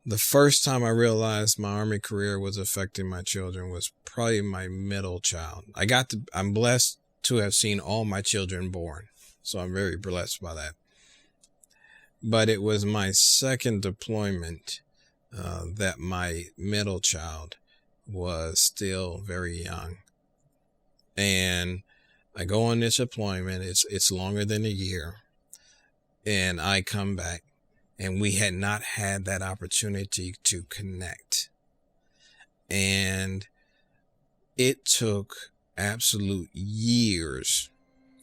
The first time I realized my Army career was affecting my children was probably my middle child. I'm blessed to have seen all my children born. So I'm very blessed by that. But it was my second deployment that my middle child was still very young. And I go on this deployment. It's longer than a year. And I come back. And we had not had that opportunity to connect. And it took absolute years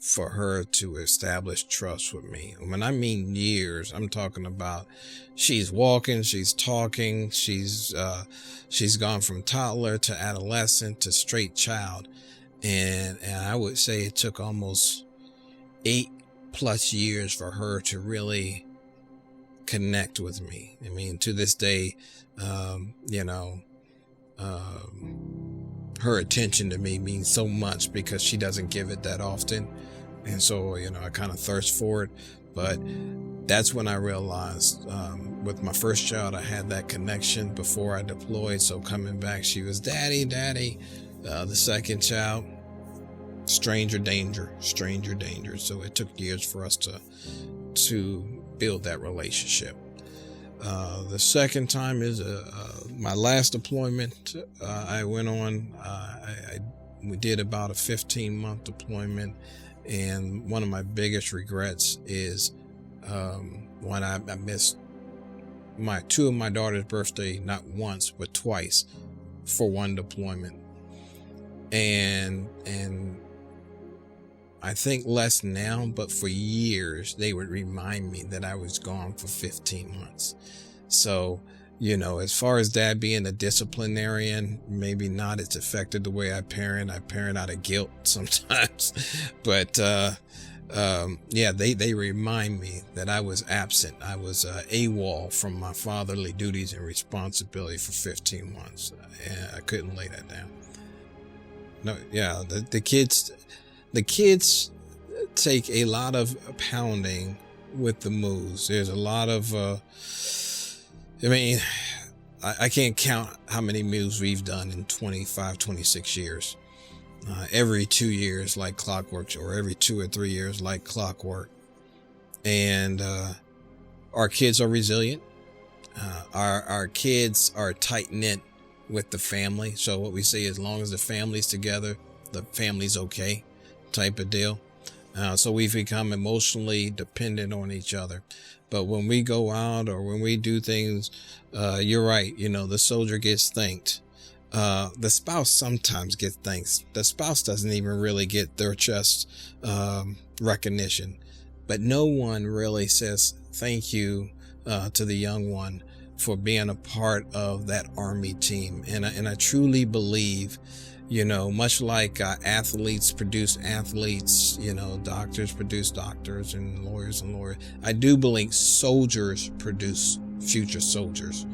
for her to establish trust with me. When I mean years, I'm talking about she's walking, she's talking, she's gone from toddler to adolescent to straight child. And I would say it took almost 8+ years for her to really connect with me. I mean, to this day, her attention to me means so much because she doesn't give it that often. And so, I kind of thirst for it. But that's when I realized, with my first child, I had that connection before I deployed. So coming back, she was daddy. The second child, stranger danger. So it took years for us to build that relationship. The second time is my last deployment. I went on. We did about a 15-month deployment, and one of my biggest regrets is when I missed two of my daughter's birthday, not once but twice, for one deployment, and I think less now, but for years, they would remind me that I was gone for 15 months. So, as far as dad being a disciplinarian, maybe not. It's affected the way I parent. I parent out of guilt sometimes. But, they remind me that I was absent. I was AWOL from my fatherly duties and responsibility for 15 months. And I couldn't lay that down. No, yeah, the kids take a lot of pounding with the moves. There's a lot of, I can't count how many moves we've done in 26 years. Every 2 years like clockwork, or every 2 or 3 years like clockwork. And our kids are resilient. Our kids are tight-knit with the family. So what we say, as long as the family's together, the family's okay, type of deal. So we've become emotionally dependent on each other. But when we go out or when we do things, you're right. The soldier gets thanked. The spouse sometimes gets thanks. The spouse doesn't even really get their just recognition. But no one really says thank you to the young one for being a part of that Army team. And I truly believe, much like athletes produce athletes, doctors produce doctors, and lawyers. I do believe soldiers produce future soldiers,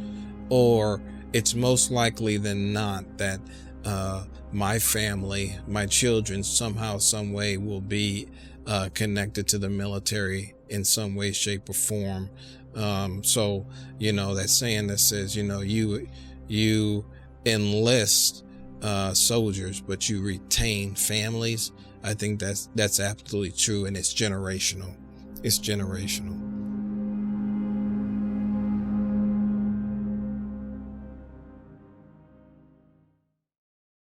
or it's most likely than not that my family, my children, somehow, some way will be connected to the military in some way, shape, or form. So that saying that says, you enlist soldiers, but you retain families. I think that's absolutely true, and it's generational.